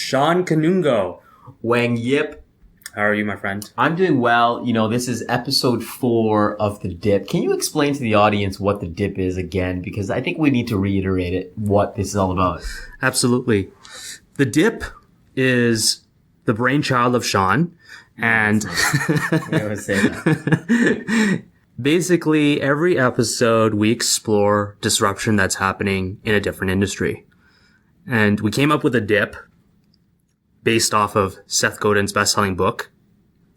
Sean Kanungo. Wang Yip. How are you, my friend? I'm doing well. This is episode 4 of The Dip. Can you explain to the audience what The Dip is again? Because I think we need to reiterate it, what this is all about. Absolutely. The Dip is the brainchild of Shawn. And I always say that. Basically, every episode we explore disruption that's happening in a different industry. And we came up with a dip based off of Seth Godin's best-selling book,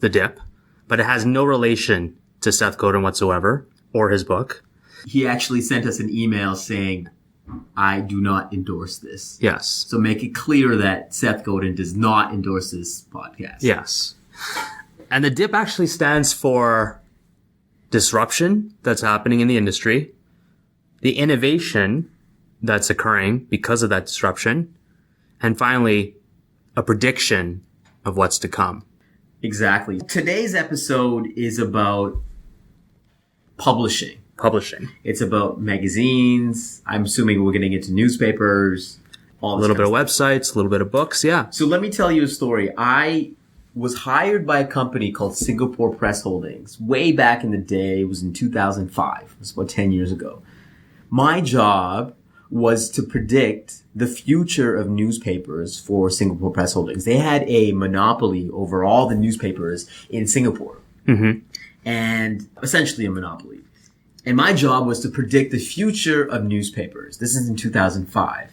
The Dip, but it has no relation to Seth Godin whatsoever or his book. He actually sent us an email saying, I do not endorse this. Yes. So make it clear that Seth Godin does not endorse this podcast. Yes. And the dip actually stands for disruption that's happening in the industry, the innovation that's occurring because of that disruption, and finally, a prediction of what's to come. Exactly. Today's episode is about publishing. It's about magazines. I'm assuming we're getting into newspapers. A little bit of websites, a little bit of books, yeah. So let me tell you a story. I was hired by a company called Singapore Press Holdings way back in the day. It was in 2005. It was about 10 years ago. My job was to predict the future of newspapers for Singapore Press Holdings. They had a monopoly over all the newspapers in Singapore. Mm-hmm. And essentially a monopoly. And my job was to predict the future of newspapers. This is in 2005.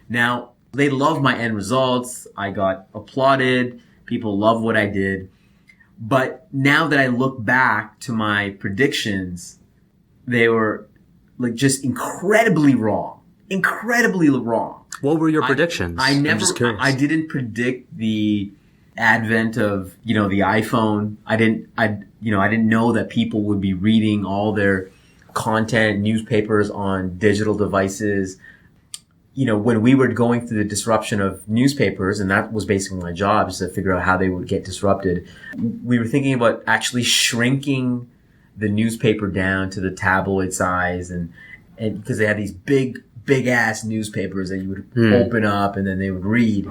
Now, they loved my end results. I got applauded. People love what I did. But now that I look back to my predictions, they were like just incredibly wrong. What were your predictions? I'm just curious. I didn't predict the advent of, the iPhone. I didn't know that people would be reading all their content, newspapers on digital devices. When we were going through the disruption of newspapers, and that was basically my job, is to figure out how they would get disrupted, we were thinking about actually shrinking the newspaper down to the tabloid size, and because they had these big ass newspapers that you would open up and then they would read.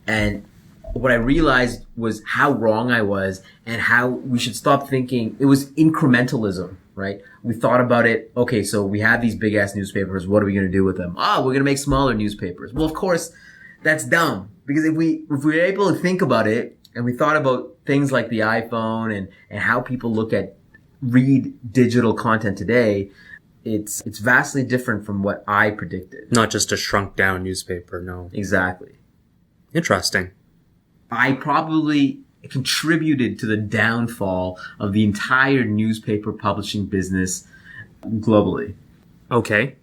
And what I realized was how wrong I was and how we should stop thinking. It was incrementalism, right? We thought about it. Okay, so we have these big ass newspapers. What are we going to do with them? We're going to make smaller newspapers. Well, of course, that's dumb, because if we were able to think about it and we thought about things like the iPhone and how people read digital content today, it's vastly different from what I predicted. Not just a shrunk down newspaper, no. Exactly. Interesting. I probably contributed to the downfall of the entire newspaper publishing business globally. Okay.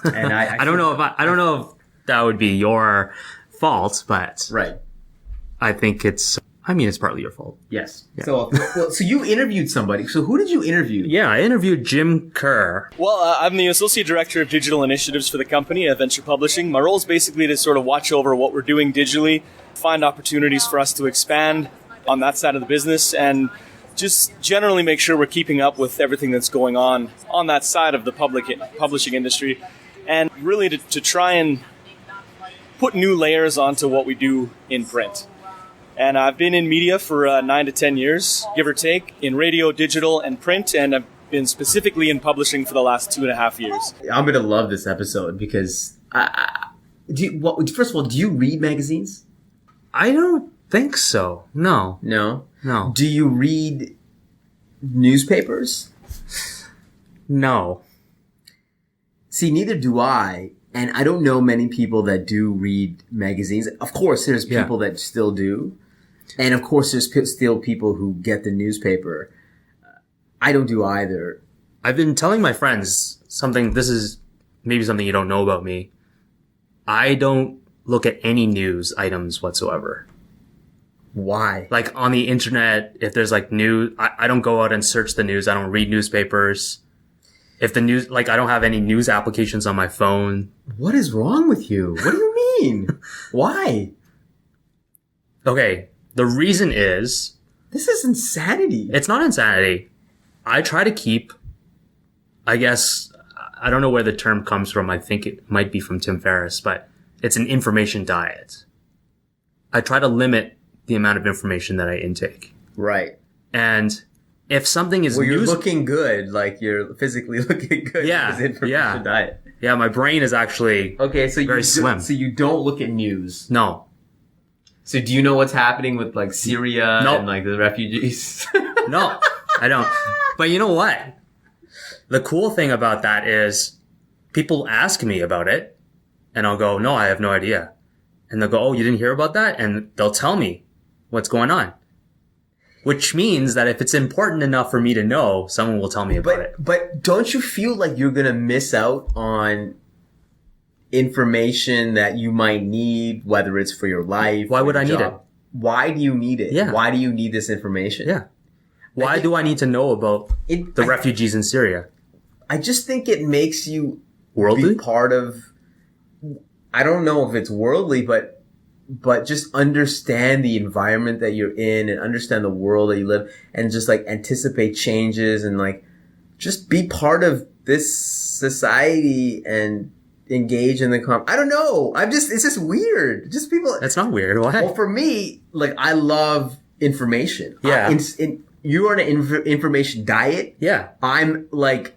And I don't know if that would be your fault, but right. I think it's partly your fault. Yes. Yeah. So you interviewed somebody. So who did you interview? Yeah, I interviewed Jim Kerr. Well, I'm the Associate Director of Digital Initiatives for the company at Venture Publishing. My role is basically to sort of watch over what we're doing digitally, find opportunities for us to expand on that side of the business, and just generally make sure we're keeping up with everything that's going on that side of the publishing industry, and really to try and put new layers onto what we do in print. And I've been in media for 9 to 10 years, give or take, in radio, digital, and print, and I've been specifically in publishing for the last 2.5 years. I'm going to love this episode because, first of all, do you read magazines? I don't think so. No. No? No. Do you read newspapers? No. See, neither do I. And I don't know many people that do read magazines. Of course, there's people that still do. And of course, there's still people who get the newspaper. I don't do either. I've been telling my friends this is maybe something you don't know about me. I don't look at any news items whatsoever. Why? Like on the internet, if there's like news, I don't go out and search the news. I don't read newspapers. If the news, I don't have any news applications on my phone. What is wrong with you? What do you mean? Why? Okay. The reason is... This is insanity. It's not insanity. I try to keep, I guess, I don't know where the term comes from. I think it might be from Tim Ferriss, but it's an information diet. I try to limit the amount of information that I intake. Right. And if something is you're looking good, like you're physically looking good. Yeah, because information diet. Yeah, my brain is actually very slim. So you don't look at news. No. So do you know what's happening with like Syria Nope. and like the refugees? No, I don't. But you know what? The cool thing about that is people ask me about it and I'll go, no, I have no idea. And they'll go, oh, you didn't hear about that? And they'll tell me what's going on. Which means that if it's important enough for me to know, someone will tell me about it. But don't you feel like you're going to miss out on information that you might need, whether it's for your life? Why would I need it? Why do you need it? Yeah. Why do you need this information? Yeah. Why do I need to know about the refugees in Syria? I just think it makes you Worldly? be part of, I don't know if it's worldly, but just understand the environment that you're in and understand the world that you live and just like anticipate changes and like just be part of this society and engage in the I don't know. it's just weird. Just people. That's not weird. Why? Well, for me, like I love information. Yeah. You're on an information diet. Yeah. I'm like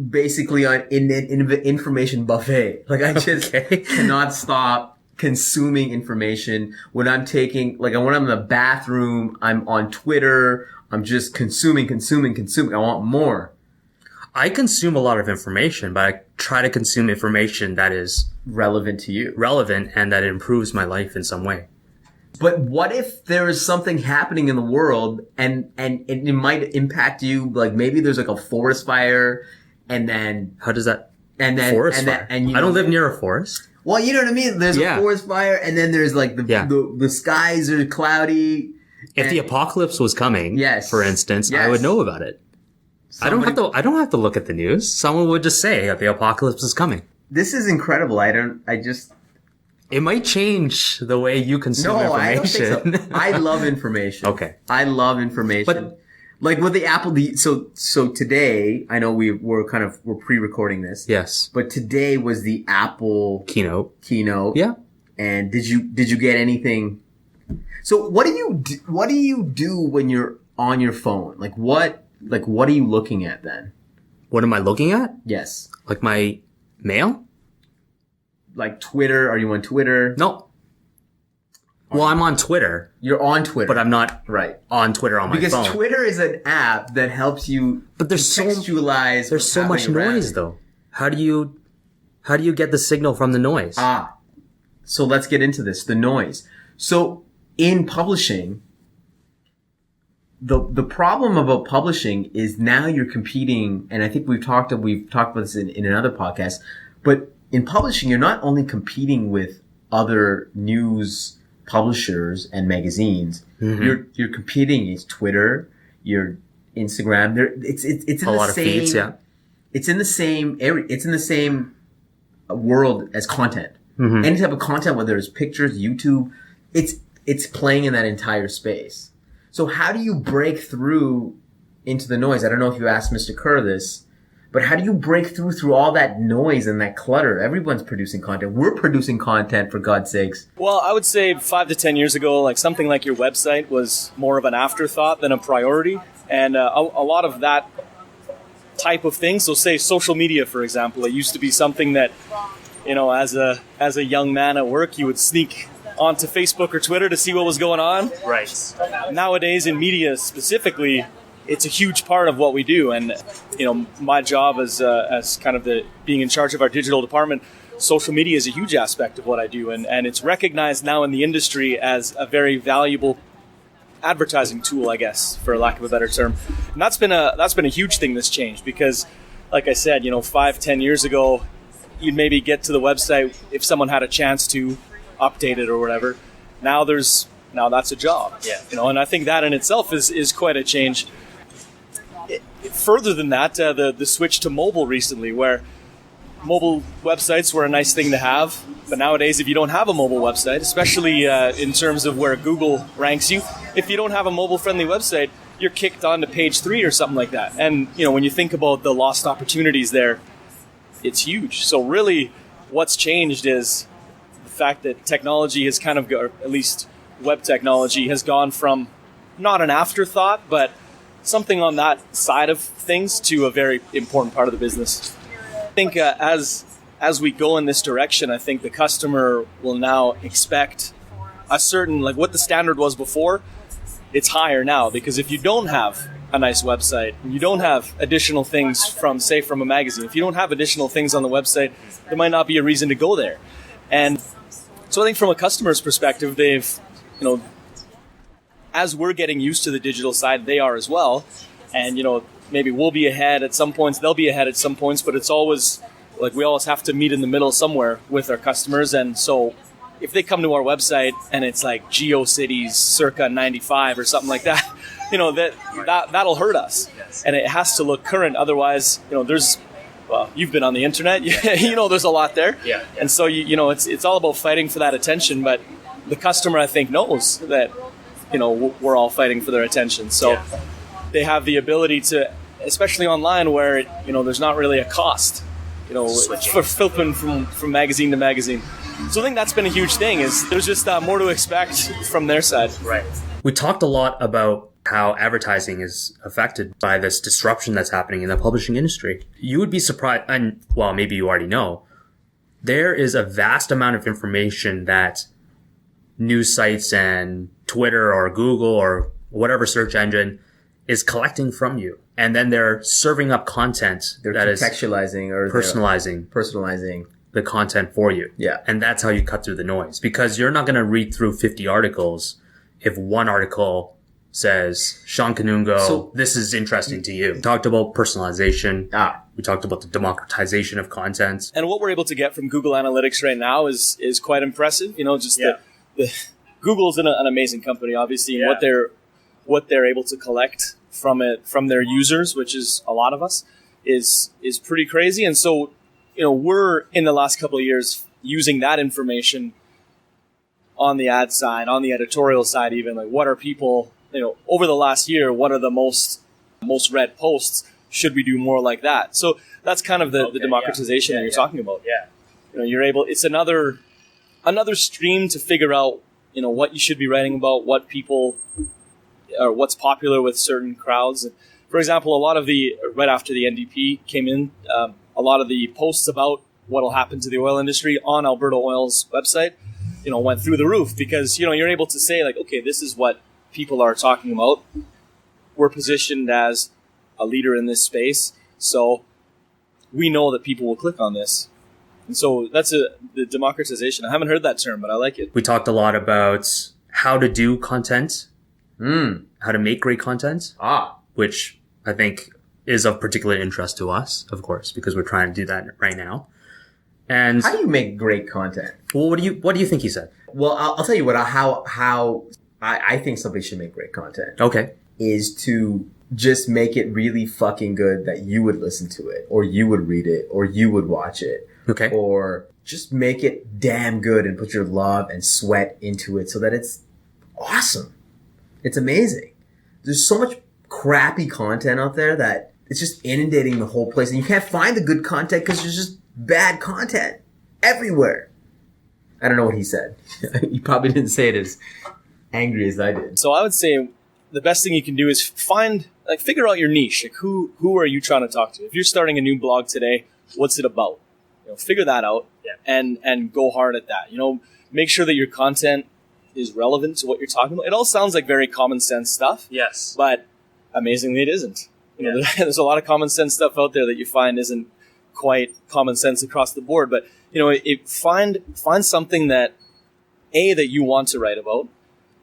basically on an information buffet. Like I just cannot stop consuming information. When I'm when I'm in the bathroom, I'm on Twitter. I'm just consuming. I want more. I consume a lot of information, but I try to consume information that is relevant to you. Relevant and that it improves my life in some way. But what if there is something happening in the world and it might impact you? Like maybe there's like a forest fire and then how does that forest fire? And I don't live near a forest. Well, you know what I mean? There's a forest fire and then there's like the skies are cloudy. If the apocalypse was coming, for instance, I would know about it. I don't have to look at the news. Someone would just say that the apocalypse is coming. This is incredible. It might change the way you consume information. I don't think so. I love information. Okay. I love information. But like with the Apple, so today, I know we're pre-recording this. Yes. But today was the Apple keynote. Yeah. And did you get anything? So what do you do when you're on your phone? Like what are you looking at then? What am I looking at? Yes. Like my mail? Like Twitter? Are you on Twitter? No. Well, I'm on Twitter. You're on Twitter. But I'm not on Twitter on my phone. Because Twitter is an app that helps you contextualize. There's so much noise though. How do you get the signal from the noise? So let's get into this. The noise. So in publishing, the problem about publishing is now you're competing, and I think we've talked about this in another podcast, but in publishing, you're not only competing with other news publishers and magazines, you're competing against Twitter, your Instagram. It's in a lot of feeds, It's in the same area. It's in the same world as content. Any type of content, whether it's pictures, YouTube, it's playing in that entire space. So how do you break through into the noise? I don't know if you asked Mr. Kerr this, but how do you break through all that noise and that clutter? Everyone's producing content. We're producing content, for God's sakes. Well, I would say 5 to 10 years ago, like something like your website was more of an afterthought than a priority. And a lot of that type of thing, so say social media, for example, it used to be something that, as a young man at work, you would sneak onto Facebook or Twitter to see what was going on. Right. Nowadays in media specifically, it's a huge part of what we do. And, my job as kind of being in charge of our digital department, social media is a huge aspect of what I do. And it's recognized now in the industry as a very valuable advertising tool, I guess, for lack of a better term. And that's been a huge thing that's changed because, like I said, 5-10 years ago, you'd maybe get to the website if someone had a chance to update it or whatever. Now that's a job. Yeah. And I think that in itself is quite a change. Further than that, the switch to mobile recently, where mobile websites were a nice thing to have, but nowadays if you don't have a mobile website, especially in terms of where Google ranks you, if you don't have a mobile-friendly website, you're kicked onto page 3 or something like that. And when you think about the lost opportunities there, it's huge. So really, what's changed is the fact that technology has kind of got, at least web technology has gone from not an afterthought, but something on that side of things to a very important part of the business. I think as we go in this direction, I think the customer will now expect a certain, like what the standard was before, it's higher now, because if you don't have a nice website, and you don't have additional things from a magazine, if you don't have additional things on the website, there might not be a reason to go there. And so I think from a customer's perspective, they've, as we're getting used to the digital side, they are as well. And, maybe we'll be ahead at some points, they'll be ahead at some points, but it's always like we always have to meet in the middle somewhere with our customers. And so if they come to our website and it's like GeoCities circa 95 or something like that, that'll hurt us. And it has to look current. Otherwise, you've been on the internet, there's a lot there. Yeah. And so, it's all about fighting for that attention. But the customer, I think, knows that, we're all fighting for their attention. So they have the ability to, especially online where, there's not really a cost, for flipping from magazine to magazine. So I think that's been a huge thing, is there's just more to expect from their side. Right. We talked a lot about how advertising is affected by this disruption that's happening in the publishing industry. You would be surprised, and well, maybe you already know, there is a vast amount of information that news sites and Twitter or Google or whatever search engine is collecting from you. And then they're serving up content They're that is contextualizing or personalizing the content for you. Yeah. And that's how you cut through the noise, because you're not going to read through 50 articles if one article says, Sean Kanungo, this is interesting to you. We talked about personalization. We talked about the democratization of content. And what we're able to get from Google Analytics right now is quite impressive. The Google's an amazing company, obviously, and what they're able to collect from their users, which is a lot of us, is pretty crazy. And so, we're in the last couple of years using that information on the ad side, on the editorial side, even like what are people, over the last year, what are the most read posts? Should we do more like that? So that's kind of the democratization that you're talking about. Yeah. You're able, it's another stream to figure out, what you should be writing about, what people, or what's popular with certain crowds. For example, right after the NDP came in, a lot of the posts about what will happen to the oil industry on Alberta Oil's website, went through the roof, because, you're able to say like, okay, this is what people are talking about. We're positioned as a leader in this space, so we know that people will click on this. And so that's the democratization. I haven't heard that term, but I like it. We talked a lot about how to do content, how to make great content, which I think is of particular interest to us, of course, because we're trying to do that right now. And how do you make great content? Well, what do you think he said? Well, I'll tell you how I think somebody should make great content. Okay. Is to just make it really fucking good that you would listen to it, or you would read it, or you would watch it. Okay. Or just make it damn good and put your love and sweat into it so that it's awesome. It's amazing. There's so much crappy content out there that it's just inundating the whole place, and you can't find the good content because there's just bad content everywhere. I don't know what he said. He probably didn't say it as angry as I did. So I would say the best thing you can do is figure out your niche. Like who are you trying to talk to? If you're starting a new blog today, what's it about? Figure that out and go hard at that. Make sure that your content is relevant to what you're talking about. It all sounds like very common sense stuff. Yes. But amazingly, it isn't. There's a lot of common sense stuff out there that you find isn't quite common sense across the board. But, find something that, A, that you want to write about,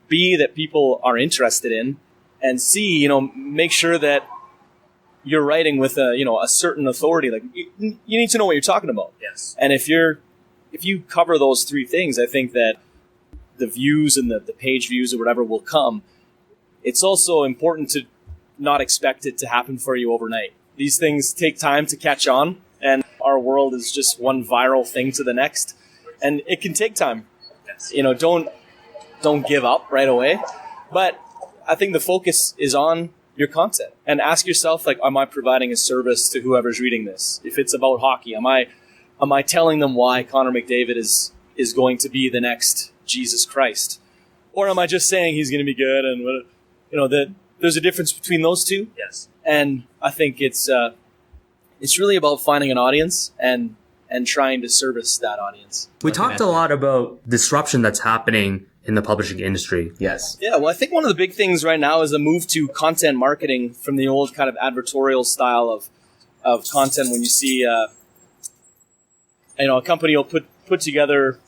B, that people are interested in, and C, make sure that you're writing with a certain authority. Like you need to know what you're talking about. Yes. And if you cover those three things, I think that the views and the page views or whatever will come. It's also important to not expect it to happen for you overnight. These things take time to catch on, and our world is just one viral thing to the next, and it can take time. Yes. Don't give up right away. But I think the focus is on your content, and ask yourself, like, am I providing a service to whoever's reading this? If it's about hockey, am I telling them why Connor McDavid is going to be the next Jesus Christ? Or am I just saying he's going to be good? And, that there's a difference between those two. Yes. And I think it's really about finding an audience and trying to service that audience. We talked a lot about disruption that's happening in the publishing industry. Yes. Yeah, well, I think one of the big things right now is a move to content marketing from the old kind of advertorial style of content. When you see, a company will put together.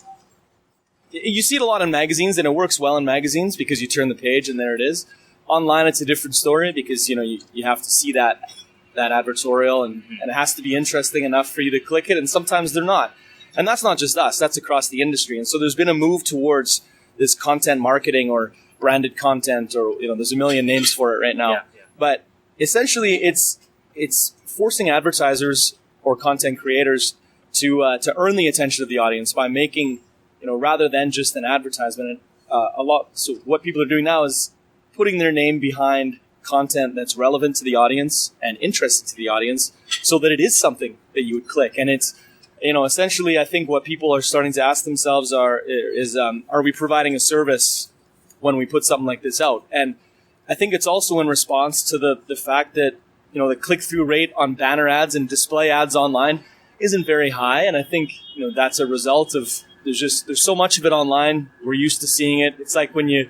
You see it a lot in magazines, and it works well in magazines because you turn the page and there it is. Online, it's a different story because you have to see that advertorial and it has to be interesting enough for you to click it, and sometimes they're not. And that's not just us; that's across the industry. And so there's been a move towards this content marketing or branded content, or there's a million names for it right now. Yeah. But essentially, it's forcing advertisers or content creators to earn the attention of the audience by making, rather than just an advertisement. So what people are doing now is putting their name behind content that's relevant to the audience and interesting to the audience, so that it is something that you would click. And it's, essentially, I think what people are starting to ask themselves are we providing a service when we put something like this out? And I think it's also in response to the fact that, the click-through rate on banner ads and display ads online isn't very high. And I think, that's a result of there's so much of it online. We're used to seeing it. It's like when you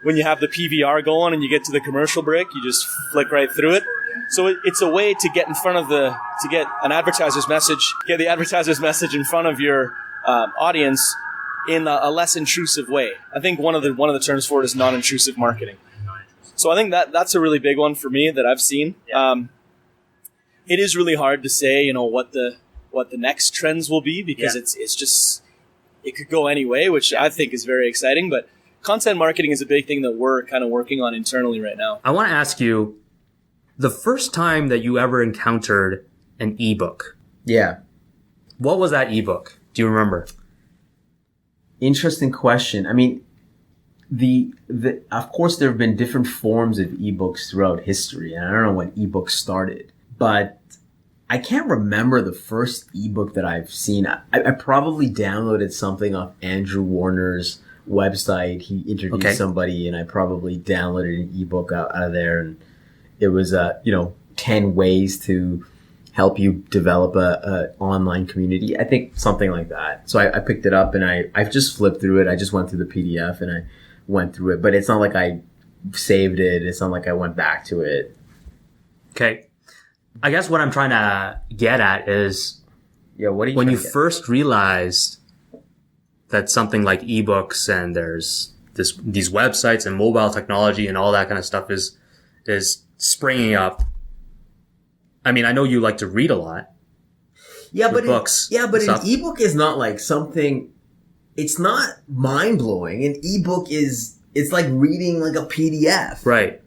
have the PVR going and you get to the commercial break, you just flick right through it. So it's a way to get in front of get the advertiser's message in front of your audience in a less intrusive way. I think one of the terms for it is non-intrusive marketing. So I think that's a really big one for me that I've seen. It is really hard to say, what the next trends will be, because it's just, it could go any way, which I think is very exciting. But content marketing is a big thing that we're kind of working on internally right now. I want to ask you, the first time that you ever encountered an ebook. Yeah. What was that ebook? Do you remember? Interesting question. I mean, of course there have been different forms of ebooks throughout history, and I don't know when ebooks started, but I can't remember the first ebook that I've seen. I probably downloaded something off Andrew Warner's website. He interviewed somebody, and I probably downloaded an ebook out of there, and it was 10 ways to help you develop a online community. I think something like that. So I picked it up and I've just flipped through it. I just went through the PDF and I went through it, but it's not like I saved it. It's not like I went back to it. Okay. I guess what I'm trying to get at is, what when you first realized that something like ebooks and there's these websites and mobile technology and all that kind of stuff is springing up. I mean, I know you like to read a lot. Yeah, but books. But an ebook is not like something. It's not mind blowing. An ebook it's like reading like a PDF. Right.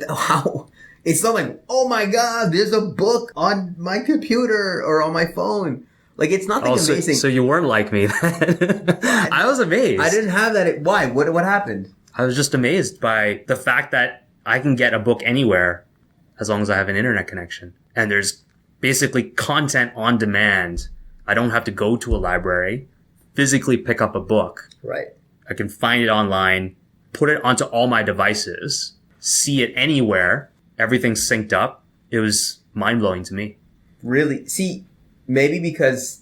How? It's not like, oh my God, there's a book on my computer or on my phone. Like, it's nothing amazing. So you weren't like me then. I was amazed. I didn't have that. Why? What happened? I was just amazed by the fact that I can get a book anywhere as long as I have an internet connection. And there's basically content on demand. I don't have to go to a library, physically pick up a book. Right. I can find it online, put it onto all my devices, see it anywhere. Everything's synced up. It was mind-blowing to me. Really? See, maybe because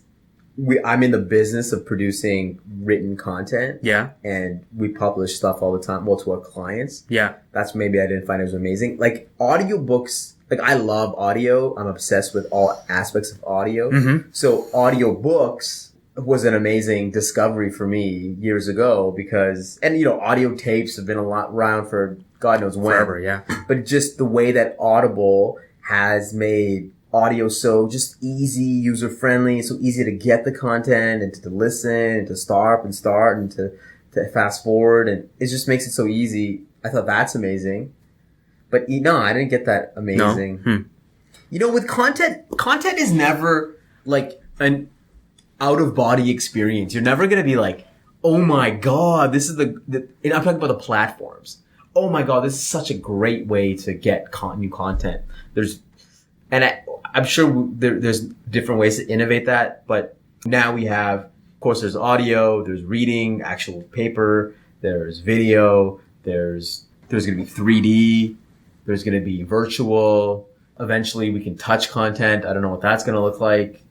I'm in the business of producing written content. Yeah. And we publish stuff all the time, to our clients. Yeah. That's maybe I didn't find it was amazing. Like, audiobooks, like, I love audio. I'm obsessed with all aspects of audio. Mm-hmm. So audiobooks was an amazing discovery for me years ago because, and audio tapes have been around for God knows when. Forever, yeah. But just the way that Audible has made audio so just easy, user-friendly, so easy to get the content and to listen and to start and to fast forward, and it just makes it so easy. I thought that's amazing. But I didn't get that amazing. No? With content is never like an out-of-body experience. You're never going to be like, oh my God, this is and I'm talking about the platforms. Oh my God, this is such a great way to get new content. I'm sure there's different ways to innovate that, but now we have, of course, there's audio, there's reading, actual paper, there's video, there's going to be 3D, there's going to be virtual. Eventually we can touch content. I don't know what that's going to look like.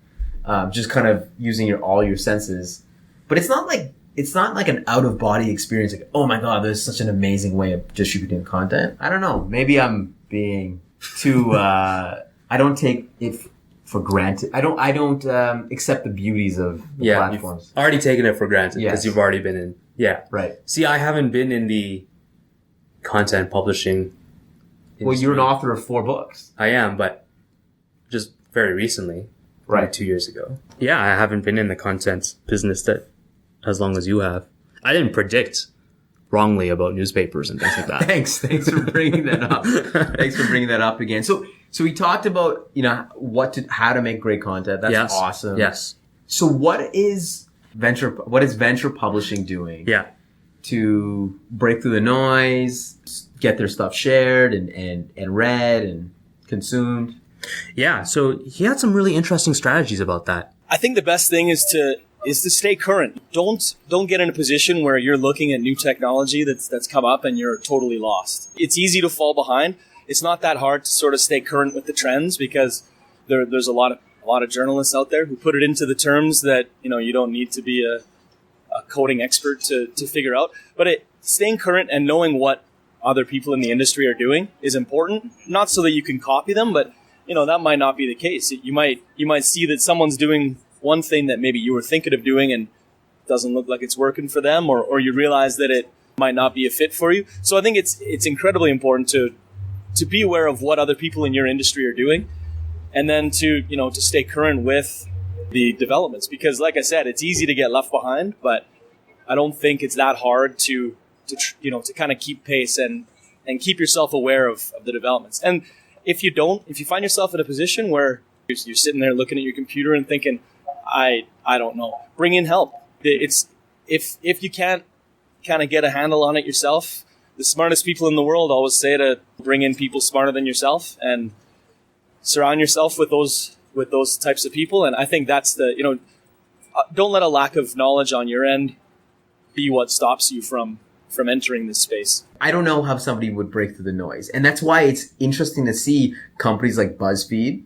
Just kind of using all your senses. But it's not like an out of body experience. Like, oh my God, there's such an amazing way of distributing content. I don't know. Maybe I'm being too, I don't take it for granted. I don't accept the beauties of the platforms. You've already taken it for granted because Yes. you've already been in. Yeah. Right. See, I haven't been in the content publishing industry. Well, you're an author of 4 books. I am, but just very recently. Right. Like 2 years ago. Yeah, I haven't been in the content business that as long as you have. I didn't predict wrongly about newspapers and things like that. Thanks for bringing that up. Thanks for bringing that up again. So we talked about, how to make great content. That's awesome. Yes. So what is venture publishing doing? Yeah. To break through the noise, get their stuff shared and read and consumed? Yeah. So he had some really interesting strategies about that. I think the best thing is to stay current. Don't get in a position where you're looking at new technology that's come up and you're totally lost. It's easy to fall behind. It's not that hard to sort of stay current with the trends because there's a lot of journalists out there who put it into the terms that you don't need to be a coding expert to figure out. But staying current and knowing what other people in the industry are doing is important. Not so that you can copy them, but that might not be the case. You might see that someone's doing one thing that maybe you were thinking of doing and doesn't look like it's working for them, or you realize that it might not be a fit for you. So I think it's incredibly important to be aware of what other people in your industry are doing, and then to stay current with the developments. Because like I said, it's easy to get left behind, but I don't think it's that hard to kind of keep pace and keep yourself aware of the developments. And if you find yourself in a position where you're sitting there looking at your computer and thinking, I don't know, bring in help. It's if you can't kind of get a handle on it yourself, the smartest people in the world always say to bring in people smarter than yourself and surround yourself with those types of people. And I think that's don't let a lack of knowledge on your end be what stops you from entering this space. I don't know how somebody would break through the noise. And that's why it's interesting to see companies like BuzzFeed.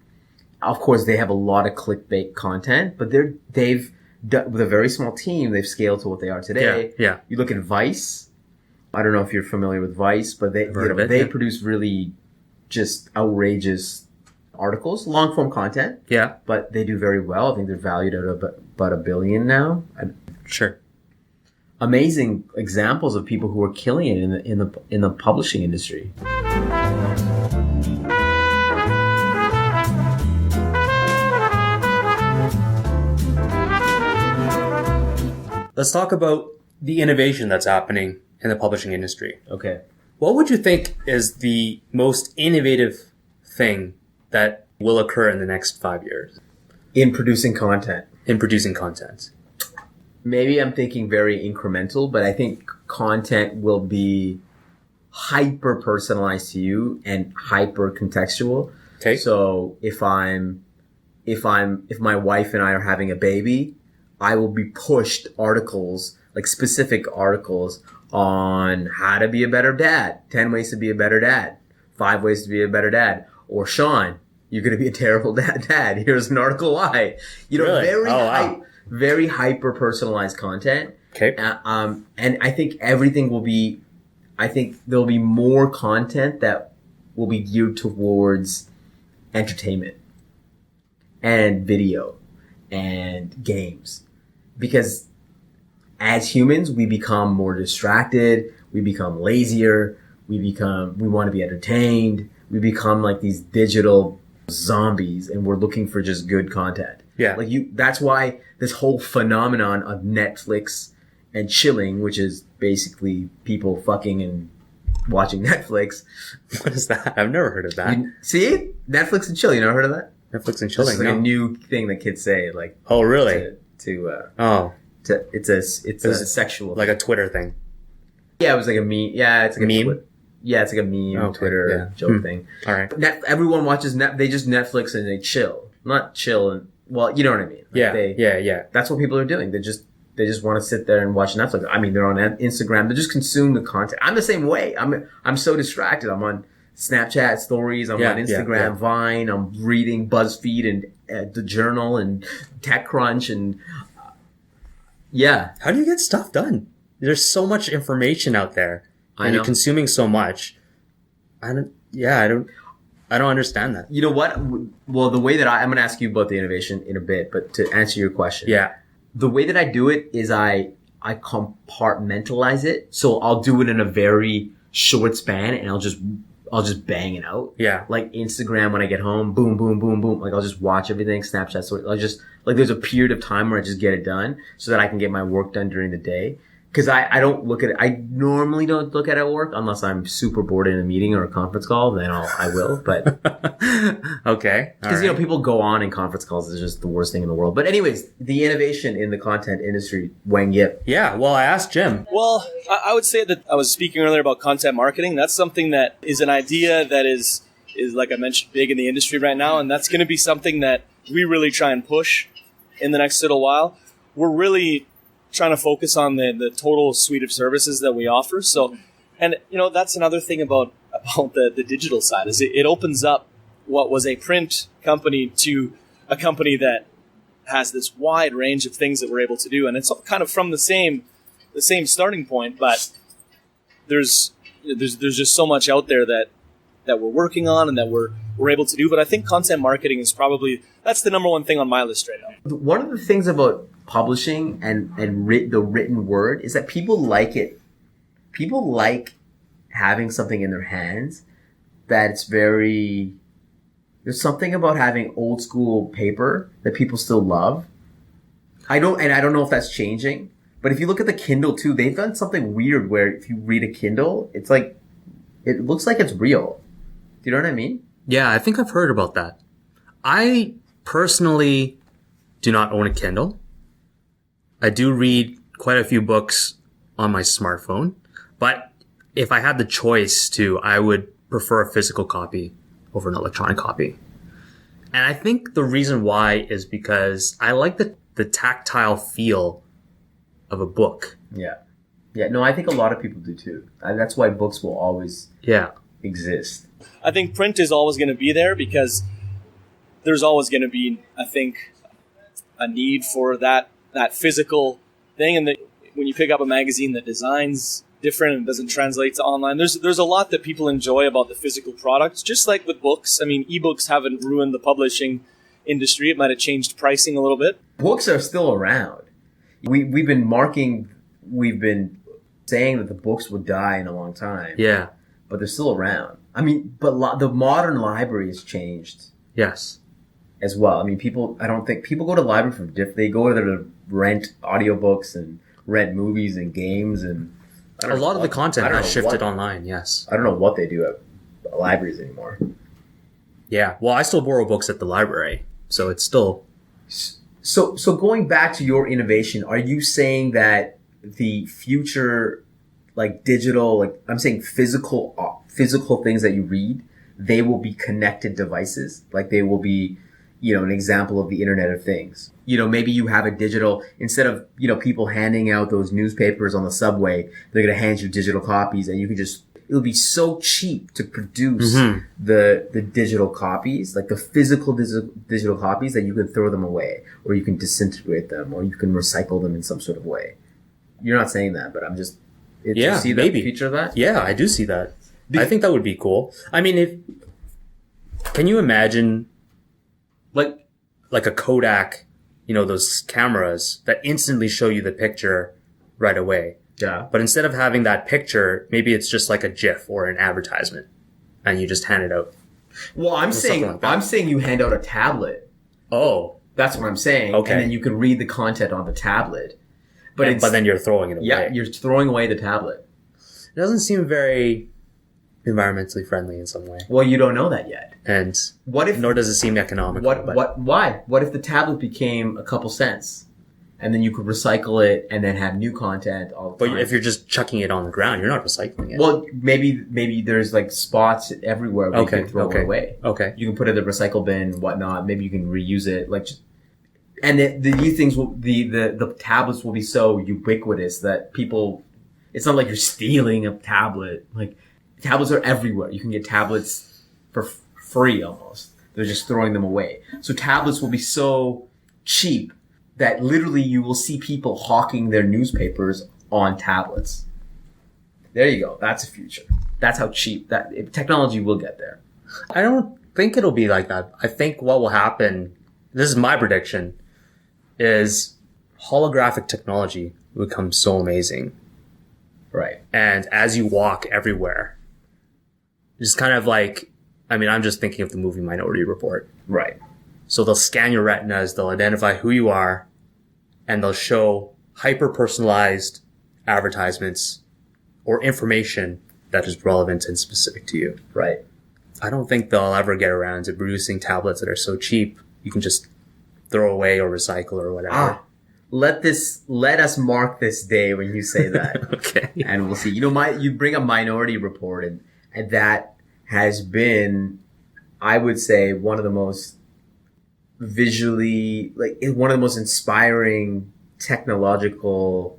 Of course, they have a lot of clickbait content, but they've done, with a very small team, they've scaled to what they are today. Yeah. You look at Vice. I don't know if you're familiar with Vice, but they produce really just outrageous articles, long form content. Yeah. But they do very well. I think they're valued at about $1 billion now. Sure. Amazing examples of people who are killing it in the publishing industry. Let's talk about the innovation that's happening in the publishing industry. Okay. What would you think is the most innovative thing that will occur in the next 5 years? In producing content. Maybe I'm thinking very incremental, but I think content will be hyper personalized to you and hyper contextual. Okay. So if my wife and I are having a baby, I will be pushed articles, like specific articles on how to be a better dad, 10 ways to be a better dad, 5 ways to be a better dad, or Shawn, you're going to be a terrible dad. Here's an article why. Really? Very hyper personalized content. Okay. And I think there'll be more content that will be geared towards entertainment and video and games. Because as humans, we become more distracted, we become lazier, we want to be entertained, we become like these digital zombies, and we're looking for just good content. Yeah. That's why this whole phenomenon of Netflix and chilling, which is basically people fucking and watching Netflix. What is that? I've never heard of that. See? Netflix and chill. You never heard of that? Netflix and chilling. It's like a new thing that kids say, like. Oh, really? It's a sexual. Like a Twitter thing. Yeah, it was like a meme. Yeah, it's like a meme. It's like a meme Twitter joke thing. All right. Everyone watches they just Netflix and they chill, not chill and. Well, you know what I mean. Like yeah. That's what people are doing. They just want to sit there and watch Netflix. I mean, they're on Instagram. They just consume the content. I'm the same way. I'm so distracted. I'm on Snapchat stories. I'm on Instagram, Vine. I'm reading BuzzFeed and the Journal and TechCrunch and How do you get stuff done? There's so much information out there, and you're consuming so much. I don't understand that. You know what? Well, the way that I'm going to ask you about the innovation in a bit, but to answer your question. The way that I do it is I compartmentalize it. So I'll do it in a very short span and I'll just bang it out. Yeah. Like Instagram when I get home, boom, boom, boom, boom. Like I'll just watch everything, Snapchat. So I'll just, like there's a period of time where I just get it done so that I can get my work done during the day. Cause I don't look at it. I normally don't look at it at work unless I'm super bored in a meeting or a conference call. Then I will, but. Okay. Cause you know, people go on in conference calls. It's just the worst thing in the world. But anyways, the innovation in the content industry, Wang Yip. Yeah. Well, I asked Jim. Well, I would say that I was speaking earlier about content marketing. That's something that is an idea that is like I mentioned, big in the industry right now. And that's going to be something that we really try and push in the next little while. We're really trying to focus on the total suite of services that we offer. So, and you know, that's another thing about the digital side is it opens up what was a print company to a company that has this wide range of things that we're able to do. And it's all kind of from the same starting point, but there's just so much out there that we're working on and that we're able to do. But I think content marketing is that's the number one thing on my list right now. One of the things about publishing and the written word is that people like it. People like having something in their hands that's there's something about having old school paper that people still love. I don't know if that's changing, but if you look at the Kindle too, they've done something weird where if you read a Kindle, it's like, it looks like it's real. Do you know what I mean? Yeah, I think I've heard about that. I personally do not own a Kindle. I do read quite a few books on my smartphone, but if I had the choice to, I would prefer a physical copy over an electronic copy. And I think the reason why is because I like the tactile feel of a book. Yeah. Yeah. No, I think a lot of people do too. That's why books will always exist. I think print is always going to be there because there's always going to be, I think, a need for that physical thing. And when you pick up a magazine, the design's different and doesn't translate to online. There's a lot that people enjoy about the physical products, just like with books. I mean, ebooks haven't ruined the publishing industry. It might have changed pricing a little bit. Books are still around. We've been saying that the books would die in a long time. Yeah. But they're still around. I mean, but the modern library has changed. Yes. As well. I mean, I don't think people go to the library they go there to rent audiobooks and rent movies and games and a lot of the content has shifted online. Yes. I don't know what they do at libraries anymore. Yeah. Well, I still borrow books at the library, so it's still. So going back to your innovation, are you saying that the future, like digital, like I'm saying physical things that you read, they will be connected devices? Like they will be, an example of the Internet of Things. Maybe you have a digital, instead of, people handing out those newspapers on the subway, they're going to hand you digital copies and you can it'll be so cheap to produce the digital copies, like the physical digital copies, that you can throw them away or you can disintegrate them or you can recycle them in some sort of way. You're not saying that, but I'm just, you see the future of that? Yeah, I do see that. I think that would be cool. I mean, can you imagine like a Kodak, those cameras that instantly show you the picture right away. Yeah. But instead of having that picture, maybe it's just like a GIF or an advertisement and you just hand it out. Well, I'm saying you hand out a tablet. Oh. That's what I'm saying. Okay. And then you can read the content on the tablet. But then you're throwing it away. Yeah, you're throwing away the tablet. It doesn't seem very environmentally friendly in some way. Well, you don't know that yet. And nor does it seem economical. Why? What if the tablet became a couple cents and then you could recycle it and then have new content all the time? But if you're just chucking it on the ground, you're not recycling it. Well, maybe there's like spots everywhere where you can throw it away. Okay. You can put it in the recycle bin and whatnot. Maybe you can reuse it. And these things will, the tablets will be so ubiquitous that people, it's not like you're stealing a tablet. Like, tablets are everywhere. You can get tablets for free almost. They're just throwing them away. So tablets will be so cheap that literally you will see people hawking their newspapers on tablets. There you go. That's a future. That's how cheap technology will get there. I don't think it'll be like that. I think what will happen, this is my prediction, is holographic technology will become so amazing. Right. And as you walk everywhere, it's kind of like, I mean, I'm just thinking of the movie Minority Report. Right. So they'll scan your retinas, they'll identify who you are, and they'll show hyper-personalized advertisements or information that is relevant and specific to you. Right. I don't think they'll ever get around to producing tablets that are so cheap you can just throw away or recycle or whatever. Let us mark this day when you say that. Okay. And we'll see. You bring a Minority Report, and that has been, I would say, one of the most visually, like, one of the most inspiring technological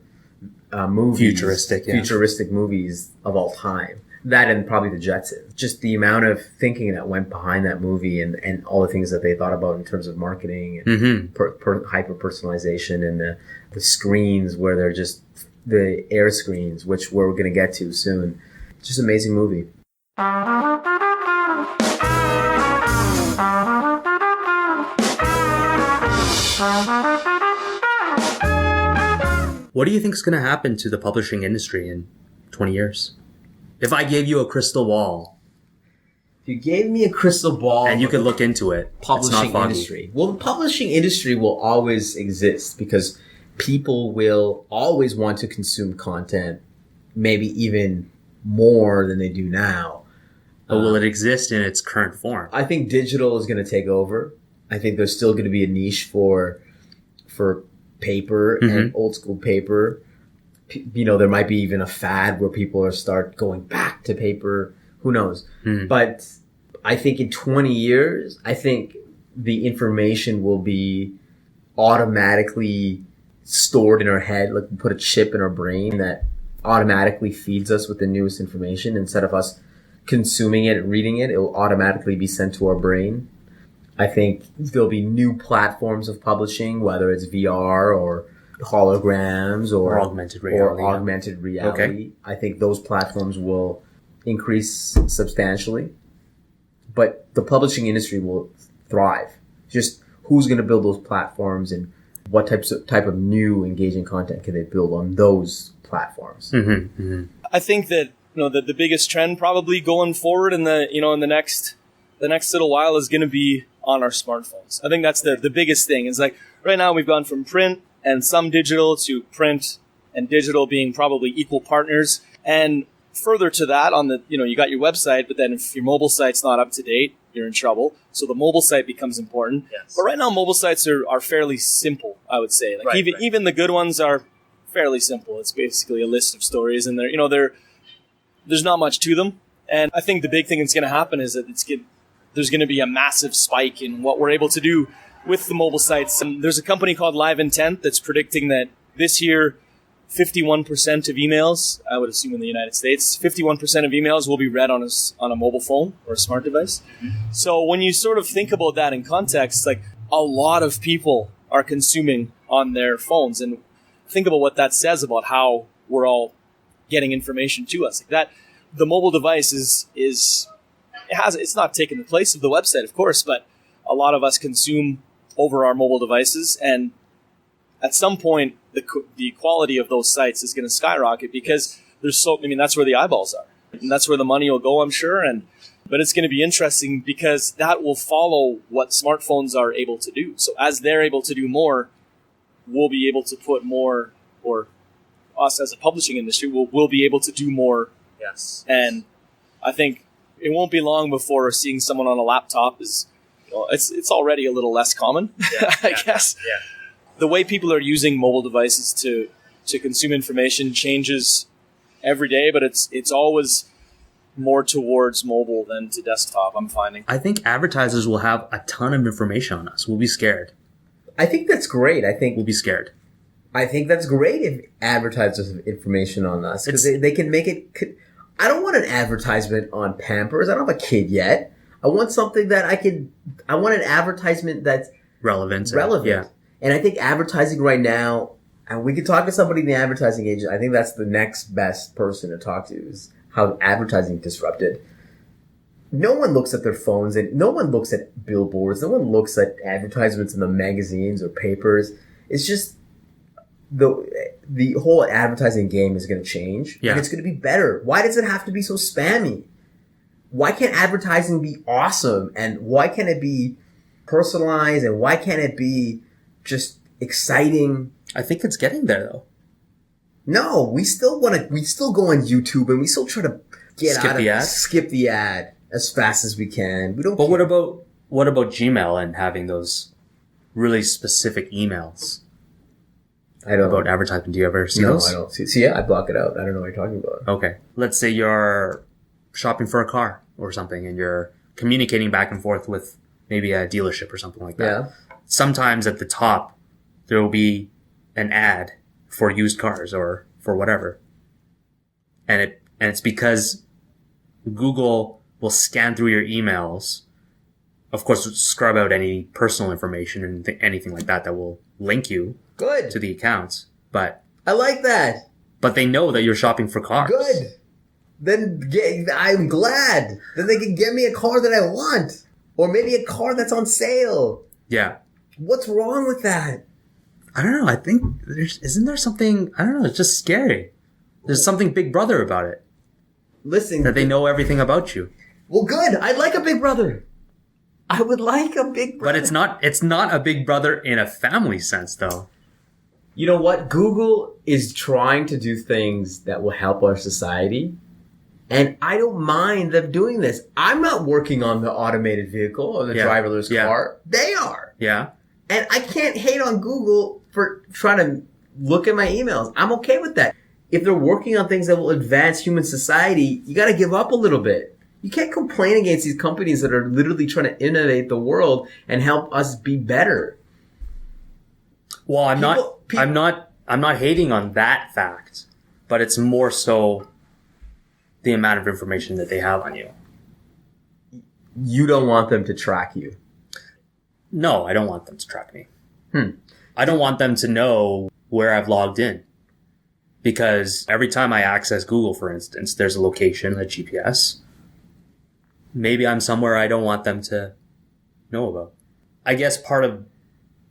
movies. Futuristic movies of all time. That and probably the Jetsons. Just the amount of thinking that went behind that movie and all the things that they thought about in terms of marketing and hyper-personalization and the screens where they're just the air screens, which we're going to get to soon. Just amazing movie. What do you think is going to happen to the publishing industry in 20 years? If I gave you a crystal ball. If you gave me a crystal ball. And you could look into it. Publishing industry. Well, the publishing industry will always exist because people will always want to consume content, maybe even more than they do now. But will it exist in its current form? I think digital is going to take over. I think there's still going to be a niche for paper and old school paper. You know, there might be even a fad where people start going back to paper. Who knows? But I think in 20 years, I think the information will be automatically stored in our head. Like, we put a chip in our brain that automatically feeds us with the newest information. Instead of us consuming it and reading it, it will automatically be sent to our brain. I think there'll be new platforms of publishing, whether it's VR or holograms or augmented reality. Okay. I think those platforms will increase substantially, but the publishing industry will thrive. Just who's going to build those platforms and what type of new engaging content can they build on those platforms? I think that the biggest trend probably going forward in the next little while is going to be on our smartphones. I think that's the biggest thing. Is like right now we've gone from print and some digital to print and digital being probably equal partners. And further to that, you got your website, but then if your mobile site's not up to date, you're in trouble. So the mobile site becomes important. Yes. But right now, mobile sites are fairly simple, I would say. Like even the good ones are fairly simple. It's basically a list of stories, and there's not much to them. And I think the big thing that's going to happen is that there's going to be a massive spike in what we're able to do with the mobile sites. And there's a company called Live Intent that's predicting that this year, 51% of emails, I would assume in the United States, 51% of emails will be read on a mobile phone or a smart device. So when you sort of think about that in context, like a lot of people are consuming on their phones, and think about what that says about how we're all getting information to us. Like that, the mobile device it's not taking the place of the website, of course, but a lot of us consume over our mobile devices, and at some point, the quality of those sites is going to skyrocket because that's where the eyeballs are, and that's where the money will go, I'm sure. But it's going to be interesting because that will follow what smartphones are able to do. So as they're able to do more, we'll be able to put more, or us as a publishing industry will be able to do more. Yes. And I think it won't be long before seeing someone on a laptop it's already a little less common, I guess. Yeah. The way people are using mobile devices to consume information changes every day, but it's always more towards mobile than to desktop, I'm finding. I think advertisers will have a ton of information on us. We'll be scared. I think that's great. We'll be scared. I think that's great if advertisers have information on us because they can make it. I don't want an advertisement on Pampers. I don't have a kid yet. I want something that I want an advertisement that's relevant. Yeah. And I think advertising right now, and we could talk to somebody in the advertising agent. I think that's the next best person to talk to is how advertising disrupted. No one looks at their phones and no one looks at billboards. No one looks at advertisements in the magazines or papers. It's just the whole advertising game is going to change. Yeah. And it's going to be better. Why does it have to be so spammy? Why can't advertising be awesome? And why can't it be personalized? And why can't it be just exciting? I think it's getting there though. No, we still go on YouTube and we still try to skip the ad as fast as we can. We don't. But what about Gmail and having those really specific emails? I don't about advertisement. Do you ever see those? No, I don't see. Yeah, I block it out. I don't know what you're talking about. Okay. Let's say you're shopping for a car or something and you're communicating back and forth with maybe a dealership or something like that. Yeah. Sometimes at the top, there will be an ad for used cars or for whatever. And it's because Google will scan through your emails, of course, scrub out any personal information and anything like that will link you Good. to the accounts. But I like that. But they know that you're shopping for cars. Good. Then I'm glad. Then they can get me a car that I want. Or maybe a car that's on sale. Yeah. What's wrong with that? I don't know. I think isn't there something, I don't know, it's just scary. There's something Big Brother about it. Listen. That they know everything about you. Well, good. I'd like a Big Brother. I would like a Big Brother. But it's not a Big Brother in a family sense, though. You know what? Google is trying to do things that will help our society. And I don't mind them doing this. I'm not working on the automated vehicle or the driverless car. They are. Yeah. And I can't hate on Google for trying to look at my emails. I'm okay with that. If they're working on things that will advance human society, you got to give up a little bit. You can't complain against these companies that are literally trying to innovate the world and help us be better. Well, I'm not hating on that fact, but it's more so the amount of information that they have on you. You don't want them to track you. No, I don't want them to track me. I don't want them to know where I've logged in. Because every time I access Google, for instance, there's a location, a GPS. Maybe I'm somewhere I don't want them to know about. I guess part of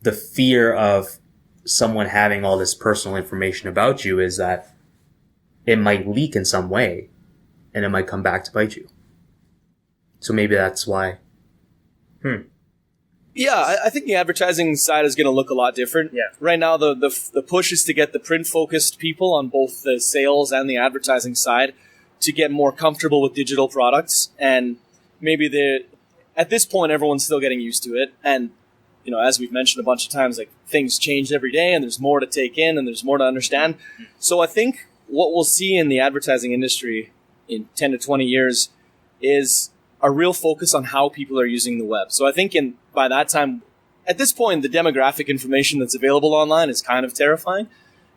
the fear of someone having all this personal information about you is that it might leak in some way and it might come back to bite you. So maybe that's why. Yeah, I think the advertising side is going to look a lot different. Yeah. Right now, the push is to get the print-focused people on both the sales and the advertising side to get more comfortable with digital products. And maybe at this point, everyone's still getting used to it. And, you know, as we've mentioned a bunch of times, like things change every day and there's more to take in and there's more to understand. So I think what we'll see in the advertising industry in 10 to 20 years is a real focus on how people are using the web. So I think by that time, at this point, the demographic information that's available online is kind of terrifying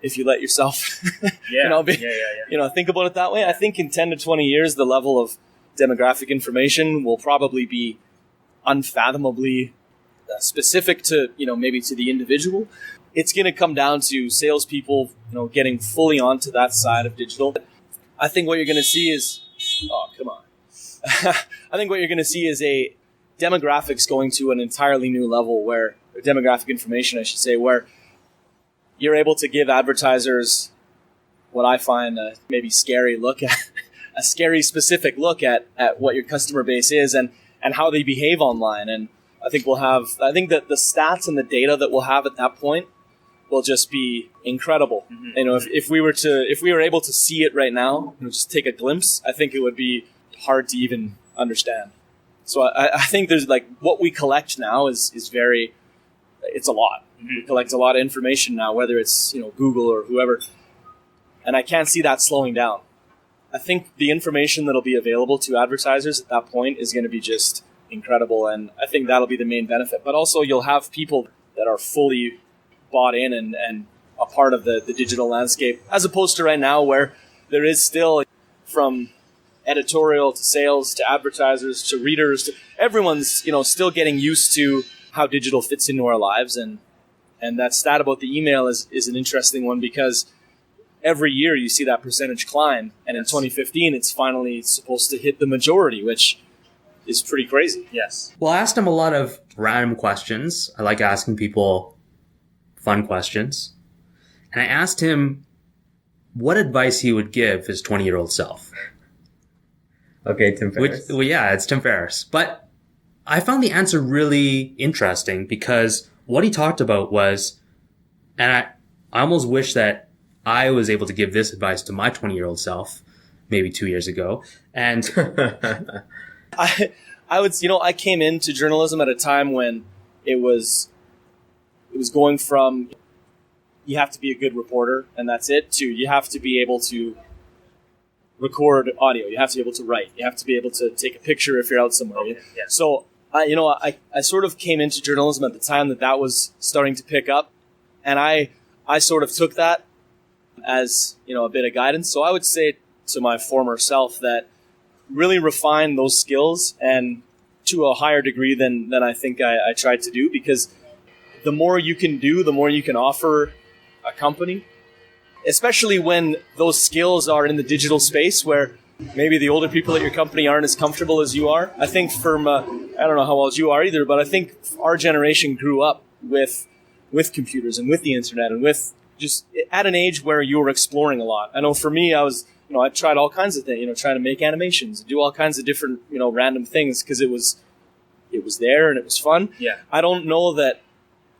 if you let yourself, think about it that way. I think in 10 to 20 years, the level of demographic information will probably be unfathomably specific to, maybe to the individual. It's going to come down to salespeople, getting fully onto that side of digital. I think what you're going to see is, I think what you're going to see is a demographics going to an entirely new level or demographic information, I should say, where you're able to give advertisers what I find a maybe scary look at, a scary specific look at what your customer base is and how they behave online. And I think that the stats and the data that we'll have at that point will just be incredible. Mm-hmm. If we were able to see it right now, just take a glimpse, I think it would be hard to even understand. So I think there's what we collect now is it's a lot. Mm-hmm. We collect a lot of information now, whether it's, Google or whoever. And I can't see that slowing down. I think the information that'll be available to advertisers at that point is going to be just incredible. And I think that'll be the main benefit. But also you'll have people that are fully bought in and a part of the digital landscape, as opposed to right now where there is still, from editorial to sales to advertisers to readers to everyone's, still getting used to how digital fits into our lives. And that stat about the email is an interesting one, because every year you see that percentage climb. And in 2015, it's finally supposed to hit the majority, which is pretty crazy. Yes. Well, I asked him a lot of random questions. I like asking people fun questions. And I asked him what advice he would give his 20-year-old self. Okay, Tim Ferriss. Yeah, it's Tim Ferriss. But I found the answer really interesting, because what he talked about was, and I almost wish that I was able to give this advice to my 20-year-old self maybe 2 years ago. And I would, I came into journalism at a time when it was going from you have to be a good reporter and that's it, to you have to be able to record audio, you have to be able to write, you have to be able to take a picture if you're out somewhere. Okay, yeah. So, I sort of came into journalism at the time that was starting to pick up, and I sort of took that as, a bit of guidance. So I would say to my former self that really refine those skills, and to a higher degree than I think I tried to do, because the more you can do, the more you can offer a company, especially when those skills are in the digital space where maybe the older people at your company aren't as comfortable as you are. I think from, I don't know how old you are either, but I think our generation grew up with computers and with the internet and with just at an age where you were exploring a lot. I know for me, I was, I tried all kinds of things, trying to make animations, do all kinds of different, random things, because it was there and it was fun. Yeah. I don't know that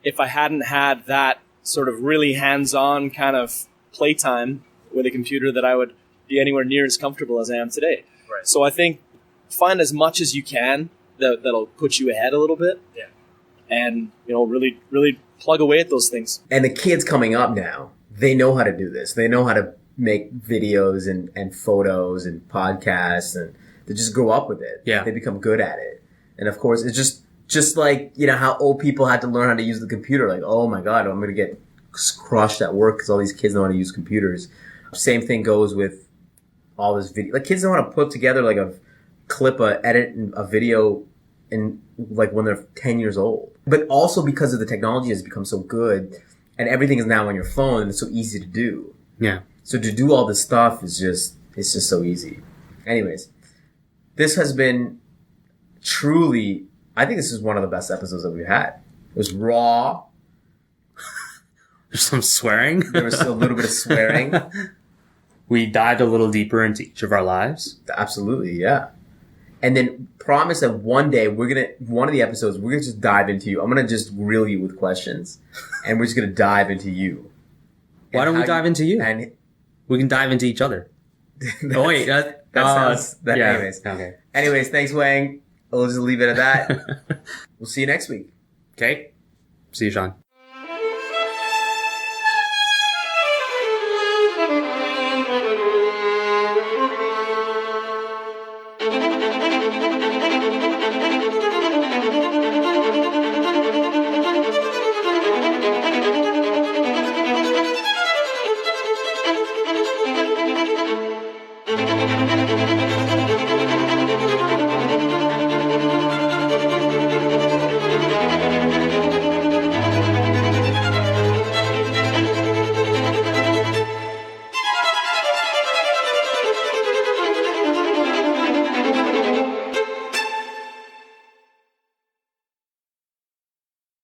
if I hadn't had that sort of really hands-on kind of playtime with a computer, that I would be anywhere near as comfortable as I am today. Right. So I think find as much as you can that'll put you ahead a little bit. Yeah. And, really, really plug away at those things. And the kids coming up now, they know how to do this. They know how to make videos and photos and podcasts, and they just grow up with it. Yeah. They become good at it. And of course, it's just like, how old people had to learn how to use the computer. Like, oh my God, I'm going to get crushed at work because all these kids know how to use computers. Same thing goes with all this video. Like, kids know how to put together like a clip, edit a video in like when they're 10 years old. But also because of the technology has become so good and everything is now on your phone and it's so easy to do. Yeah. So to do all this stuff is just so easy. Anyways, this has been truly, I think this is one of the best episodes that we've had. It was raw. There's some swearing. There was a little bit of swearing. We dived a little deeper into each of our lives. Absolutely, yeah. And then promise that one day one of the episodes, we're going to just dive into you. I'm going to just grill you with questions, and we're just going to dive into you. Why don't we dive into you? And we can dive into each other. Oh, wait. Anyways. Okay. Anyways, thanks, Wang. We'll just leave it at that. We'll see you next week. Okay. See you, Shawn.